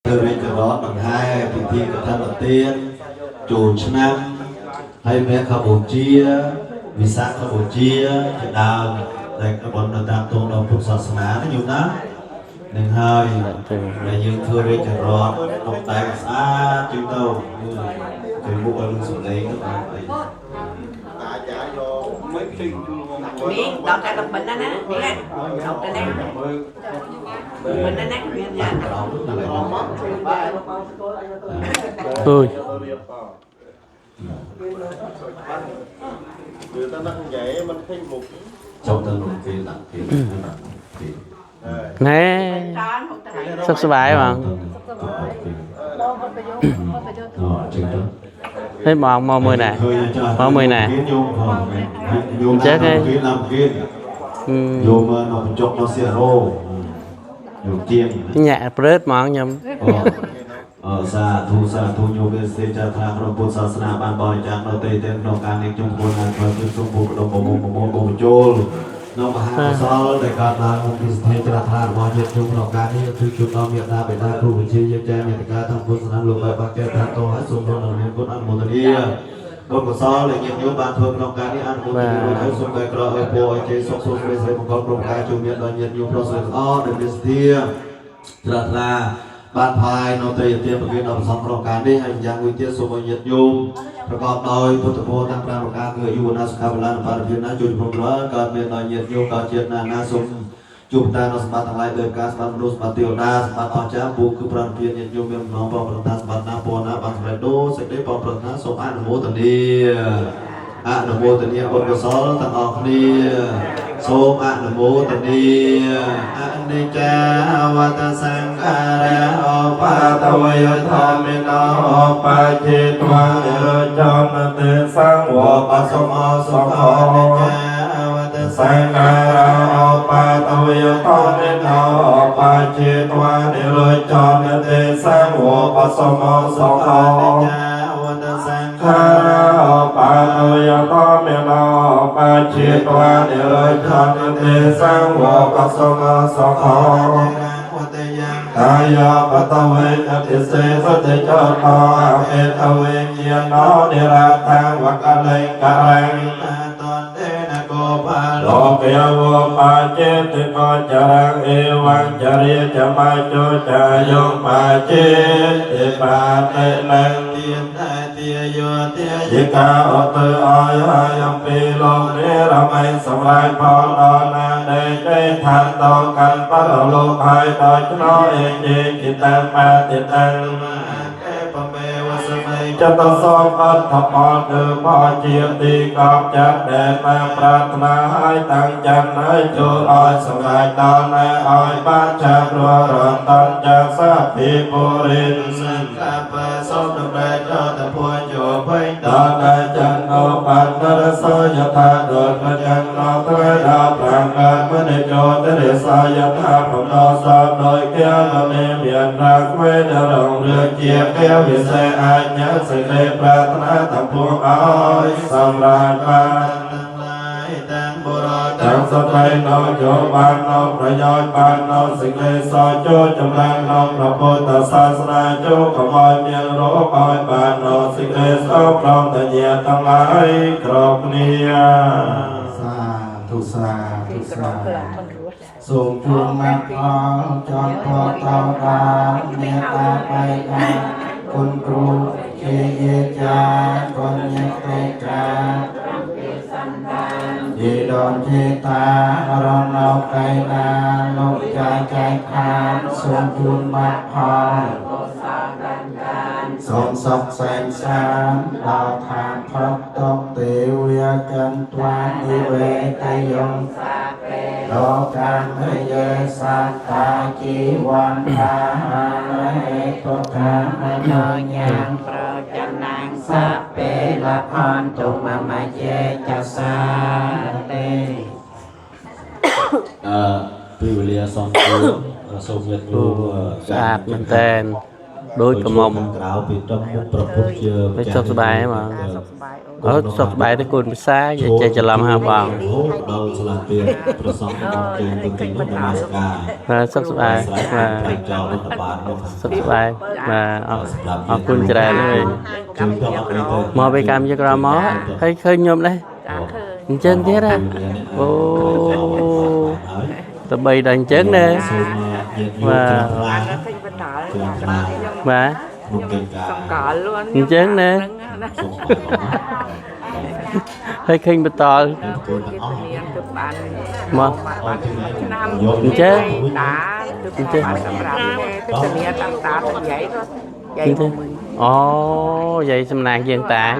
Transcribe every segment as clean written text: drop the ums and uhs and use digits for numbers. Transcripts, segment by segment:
រៀបចំបង្ហាញពិធីកថាប្រទានចូលឆ្នាំហើយមានកម្ពុជាវិសាខបូជាជាដើមដែលបន្តតាមទងដល់ពុទ្ធសាសនាណាយល់ណានឹងហើយដែលយើងធ្វើរៀបចំក្នុងតែស្អាតជាងទៅទៅមុខឲ្យលោកសំឡេងទៅបានអីចាយកមិនឃើញនេះដល់តែដល់ប៉ុណ្ណាណានេះដល់តែនេះប៉ុណ្ណាណាមានយ៉ាងអើយគឺតើnakនិយាយមិនឃើញមុខចូលទៅលោកគេដាក់គេណែសុខសប្បាយបងហេមកមើលណែមកមើលណែចេះគេយកមកនៅបញ្ចុកនៅសៀរ៉ូយកទៀងញាក់ព្រឹតហ្មងខ្ញុំសាធុញោមសេចក្ដីថាក្នុងពុទ្ធសាសនាបានបរិច្ចាគនៅទីទាំងក្នុងការនេះជំនុំបានធ្វើគឺសូមពុទ្ធបមុំចូលនៅមហាកុសលដែលកើតឡើងពីស្ថិរថារបស់ញាតិញោមក្នុងការនេះគឺជួបដល់មេត្តាបិតាគ្រូវិជាយាចាមេត្តាទាំងពុទ្ធសាសនាលោកបាក់កែថាតោឲ្យសូមរំលឹកមានគុណអនុមោទនាបុណ្យកុសលដែលញាតិញោមបានធ្វើក្នុងការនេះអនុមោទនាឲ្យសូមតែក្រឲ្យពោឲ្យជ័យសុខសុខស្រីមង្គលគ្រប់ការជួយមានដល់ញាតិញោមប្រុសស្រីទាំងអស់ដែលមានសទ្ធាត្រាថ្លាបានផាយនៅទីទានប្រគេនដល់ប្រសងក្នុងការនេះហើយយ៉ាងមួយទៀតសូមឲ្យញាតិញោមប្រកបដោយពុទ្ធពរទាំង5ប្រការគឺអាយុវណ្ណៈសុខៈបលៈបរិយាណាជួយព្រមរាល់កើតមានដល់ញាតិញោមដល់ជាតិណាសូមជួបតានៅសម្បត្តិទាំងឡាយដោយការសម្បត្តិមនុស្សសម្បត្តិទេវតាសម្បត្តិអស្ចារ្យពួកគឺប្រណិពានញាតិញោមមានបំណងបងប្រតាសម្បត្តិណាពរណាបានសម្រេចដូរសេចក្តីបងប្រតាសូមអនុមោទនាបុណ្យកុសលទាំងអស់គ្នាសូមអនុមោទនាអនិច្ចាវតសង្ខារៈអបតវយធម្មិណោបច្ចេត្វានិរចនតិសង្វបសមោសង្ឃោសង្ខារៈអបតវយធម្មិណោបច្ចេត្វានិរចនតិសង្វបសមោសង្ឃោសង្ខារៈអបតវយធម្មិណោបច្ចេត្វានិរចនតិសង្វបសមោសង្ឃោកាយបតវេតតិសេសតិចតោអហេតវេញាណោនិរតាវកលេករិងតន្ទេនគោបាលោកยวបច្ចេតិកោចរងអេវញ្ចរិយចមចោចាយោបច្ចេតិបាតិលំទានទាយោទាយិកាអតអយអំពីលោកនិរមិសម្រាប់ផលដល់ណាដេទេឋានតកាន់បរលោកហើយដោយឆ្នោអេចេចិតាបាតិតាំងចតសោអត្ថផលគឺបជាទីកប់ចាត់ដែលតាមប្រាថ្នាឲ្យតាំងច័ន្ទឲ្យចូលឲ្យសម្រេចដល់ណែឲ្យបានចាព្រោះរតនចាសាភិពុរិនសិង្ហបសូមតម្រែកដល់តពួយយោភ័យដល់តែច័ន្ទអបាននរសយថាដូចប្រចាំណោត្រៃដល់ប្រាំកើតមនិយោទរិសយថាបំណោសោដោយគាលមេមានរាគវេដរងរឿងជាគាលវិសេសអាចញ៉ាសេចក្តីប្រាថ្នាទាំងពួងឲ្យសម្រេចបានទាំងឡាយទាំងបុរសទាំងស្ត្រីនៅចូលបាននៅប្រយោជន៍បាននៅសេចក្តីសោចូលចម្រើននៅព្រះពុទ្ធសាសនាចូលកុំឲ្យមានរោគឲ្យបាននៅសេចក្តីសោព្រមទាំងញាតិទាំងឡាយគ្រប់គ្នាសាធុសាសូមជួនមកផលចន់ផតតបានមេត្តាបៃតាគុណគ្រូជាយាចាគុណញាតិកាយេដនចេតារណោកៃណាលោកចាចែកខានសូមជួនមកផលសូមសុខសែនសានដល់ឋានផុតតុទេវចន្ទវានិវេតយងលោកាមិយេសត្តាជីវន្តាហេតុកាមញញាំប្រចនាងសពេលផនទុមមយេចសាទេពេលវេលាសំគួរសូមញាតិញោមស្អាតមែនតើដូចកមុំក្រៅពីទឹកមុខប្រពុតជាសុខសប្បាយហ្មងសុខសប្បាយអូ សុខសប្បាយទេគុណភាសាចេះច្រឡំហៅបង ដល់ឆ្លាតទៀតប្រសងដល់ជើងទៅទីនោះនមស្ការ សុខសប្បាយបាទ ចោលរដ្ឋបាលនោះ សុខសប្បាយបាទអរគុណច្រើនហើយ ជើងទៅអត់ទៅ មកពីកម្មជាក្រមកហើយឃើញខ្ញុំដែរអញ្ចឹងទៀតហ៎អូតបីដល់អញ្ចឹងណា សូមញាតិញោមចង់ខ្លាចចង់ខ្លាច បាទ ក្នុងកិច្ចការ អញ្ចឹងណា សូម ហើយឃើញបន្ត គោលទាំងអស់ មក អញ្ចឹង អញ្ចឹងអូយាយសំណាងយើងតា យក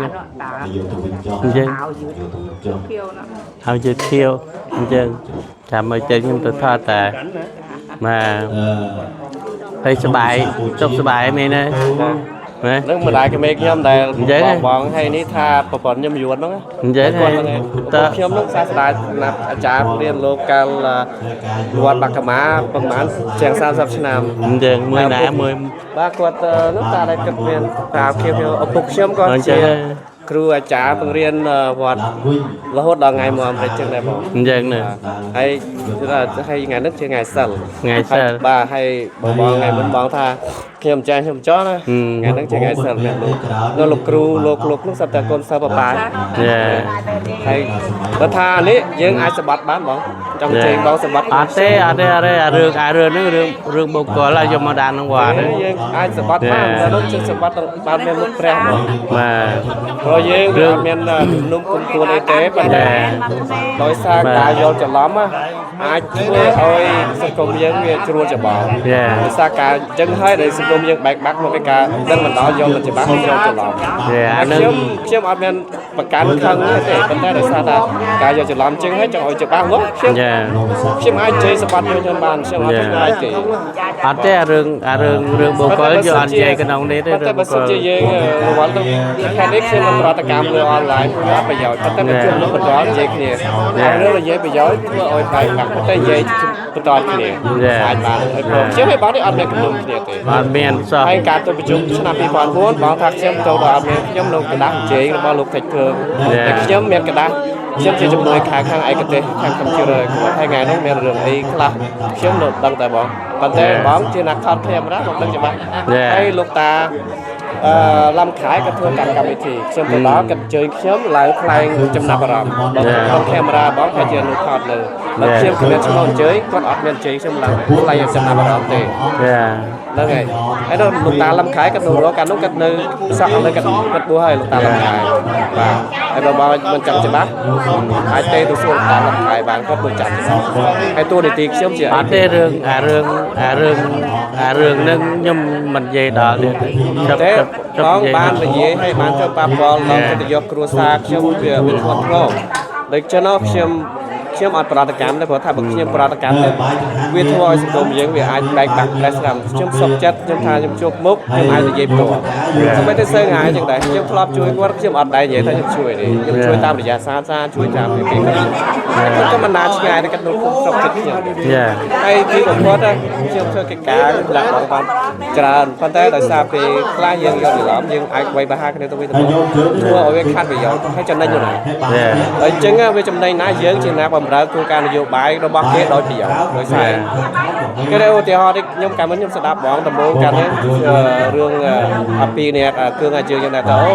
ទៅវិញចោល អញ្ចឹង យកទៅវិញចោល ហើយជឿធៀវអញ្ចឹងចាំមើលចេញខ្ញុំទៅថតតាបាទ ហើយសบายចុកសบายមែនទេណា នឹងម្ដាយក្មេងខ្ញុំដែលបងហើយនេះថាប្រព័ន្ធខ្ញុំយួនហ្នឹង អញ្ចឹងហើយតើ ខ្ញុំនឹងសាស្ត្រាណាត់អាចារ្យរៀនលោកកាលវត្តបាក់កមាប្រហែលជាង30ឆ្នាំ អញ្ចឹងមួយណាមួយ បាទគាត់នោះតាដែលគាត់មានតាខ្ញុំឪពុកខ្ញុំក៏ អញ្ចឹ ជា ង គ្រូអាចារ្យបង្រៀនវត្ត វិញ រហូតដល់ថ្ងៃមកអាមេរិកចឹងដែរបង អញ្ចឹងណា ហើយថ្ងៃនេះជាថ្ងៃសិល ថ្ងៃសិល បាទហើយបងថ្ងៃមុនបងថាខ្ញុំចាស់ខ្ញុំចោះណាថ្ងៃហ្នឹងជាថ្ងៃសិលមែនលោកគ្រូលោកនោះសត្វតែកូនសិស្សបបា យ៉ា ហើយបើថានេះយើងអាចសម្បត្តិបានបងចង់ជើញបងសម្បត្តិ អត់ទេរឿងហ្នឹងរឿងបុគ្គលហើយយកមកដាក់ក្នុងវត្តហ្នឹង យើងអាចសម្បត្តិបានតែនោះជាសម្បត្តិបានមានមុខព្រះបង បាទ ព្រោះយើងវាអត់មានទំនុំគុំគួនអីទេប៉ុន្តែដោយសារការយល់ច្រឡំអាចធ្វើឲ្យសង្គមយើងវាជ្រួលច្របល់ យ៉ា ដោយសារការអញ្ចឹងហើយដែលសង្គមយើងបែកបាក់មកពីការដឹងមិនដល់យល់មិនច្បាស់យល់ច្រឡំ យ៉ាអាហ្នឹង ខ្ញុំអត់មានប្រកាន់ខឹងទេប៉ុន្តែដោយសារថាការយកច្រឡំជាងហើយចង់ឲ្យច្បាស់មកខ្ញុំ យ៉ា ខ្ញុំអាចជ័យសម្បត្តិខ្ញុំបានខ្ញុំអត់ឆ្ងាយទេ អត់ទេរឿងបុគ្គលយកអត់និយាយក្នុងនេះទេ ប៉ុន្តែ រឿងបុ បើ គ្គ សិន ល ជាយើងរវល់ទៅខែនេះខ្ញុំមិនប្រតិកម្មលើអនឡាញវាអត់ប្រយោជន៍ប៉ុន្តែខ្ញុំនឹងបន្តនិយាយគ្នារឿងនិយាយប្រយោជន៍ធ្វើឲ្យបែកបាក់ប៉ុន្តែនិយាយបន្តគ្នាអាចបានហើយព្រោះខ្ញុំឯងបងនេះអត់មានកំណត់គ្នាទេ អត់មានសោះ ហើយការទៅប្រជុំឆ្នាំ2009បងថាខ្ញុំទៅដល់មានខ្ញុំនៅกระดาษជេងរបស់លោកថេចភើងតែខ្ញុំមានកระดาษខ្ញុំជាជំនួយខាងឯកទេសខាង computer គាត់ថ្ងៃនោះមានរឿងអីខ្លះខ្ញុំនៅដឹងតែបងប៉ុន្តែបងជាអ្នកថតកាមេរ៉ាបងដឹងច្បាស់ហើយលោកតាឡំខែក៏ធ្វើកម្មវិធីខ្ញុំទៅដល់គាត់អញ្ជើញខ្ញុំឡើងថ្លែងចំណាប់អារម្មណ៍បងកាមេរ៉ាបងថាជាលោកថតនៅแล้วខ្ញុំគ្មានឈ្មោះអញ្ជើញគាត់អត់មានអញ្ជើញខ្ញុំឡើងថ្លែងចំណាប់អារម្មណ៍ទេ យ៉ា ហ្នឹងហើយហើយដល់លោកតាលំខែគាត់នៅរកកាលនោះគាត់នៅសក់នៅគាត់បួសហើយលោកតាលំខែបាទហើយបើមកមិនចាំច្បាស់អាចទេទៅសួរលោកតាលំខែបានគាត់ទៅចាំច្បាស់ហើយតួនាទីខ្ញុំជា អត់ទេរឿងហ្នឹងខ្ញុំមិននិយាយដល់ទេចាប់ ទេ ចាប់ បង និយាយ បាននិយាយឲ្យបានទៅប៉ះពាល់ដល់កិត្តិយសគ្រួសារខ្ញុំវាធ្ងន់ធ្ងរដូចចឹងខ្ញុំអត់ប្រតិកម្មទេព្រោះថាបើខ្ញុំប្រតិកម្មទៅវាធ្វើឲ្យសង្គមយើងវាអាចបែកបាក់ប្រេះស្រាំខ្ញុំសុខចិត្តខ្ញុំថាខ្ញុំជួបមុខខ្ញុំអាចនិយាយផ្ទាល់ខ្ញុំមិនទៅសើងាយចឹងដែរខ្ញុំធ្លាប់ជួយគាត់ខ្ញុំអត់ដែរនិយាយថាខ្ញុំជួយទេខ្ញុំជួយតាមរយៈសារជួយតាមពីគេគាត់ក៏មិនណាឆ្ងាយតែគាត់នៅគុំសុខចិត្តខ្ញុំ យ៉ា ហើយទីបំផុតខ្ញុំធ្វើកិច្ចការលក្ខណៈបានច្រើនប៉ុន្តែដោយសារពេលខ្លះយើងយកច្រឡំយើងអាចវាយបហាគ្នាទៅវិញទៅមកធ្វើឲ្យវាខាត់ប្រយោជន៍ហើយចំណេញណា យ៉ា ហើយអញ្ចឹងវាចំណេញណាយើងជាអ្នកបម្រើគោលការណ៍នយោបាយរបស់គេដោយប្រយោជន៍ដោយសារគេឧទាហរណ៍នេះខ្ញុំកាលមុនខ្ញុំស្ដាប់បងដំបូងកាលនេះរឿងអំពីអ្នកគ្រឿងអាជើងយ៉ាងណាទៅអូ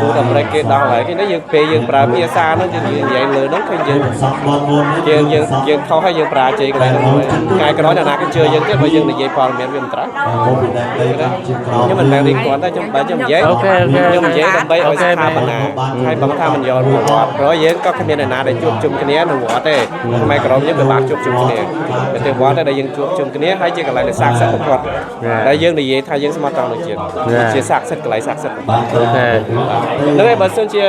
ទូតអាមេរិកគេដោះហើយគេនេះយើងពេលយើងប្រើភាសាហ្នឹងយើងនិយាយលើហ្នឹងឃើញយើង សក់បងមុននេះ យើងខុសហើយយើងប្រាជ័យកន្លែងហ្នឹងកាយក្រោយអ្នកណាគេជឿយើងទៀតបើយើងនិយាយព័ត៌មានវាមិនត្រូវ មុនដែលដីតាមជាក្រោម ខ្ញុំមិនមែនរៀងគ្រាន់តែខ្ញុំនិយាយ អូខេអូខេ ខ្ញុំនិយាយដើម្បីឲ្យស្ថាបនាហើយបើថាមិនយល់មកគាត់ព្រោះយើងក៏គ្មានអ្នកណាដែលជួបជុំគ្នានៅវត្តទេខ្មែរក្រមយើងពិបាកជួបជុំគ្នាតែវត្តដែលយើងជួបជុំគ្នាហើយជាកន្លែងដែលស័ក្តិសិទ្ធិបំផុតដែលយើងនិយាយថាយើងស្មោះត្រង់នឹងជាតិជាស័ក្តិសិទ្ធិកន្លែងស័ក្តិសិទ្ធិ អូខេ ហ្នឹងហើយបើសិនជា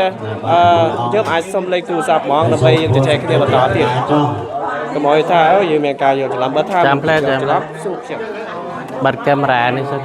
យើងអាចសុំលេខទូរស័ព្ទហ្មងដើម្បីយើងជជែកគ្នាបន្តទៀតកុំឲ្យថាយើងមានការយល់ច្រឡំបើថាច្រឡំសួរខ្ញុំ បាត់កាមេរ៉ានេះសិន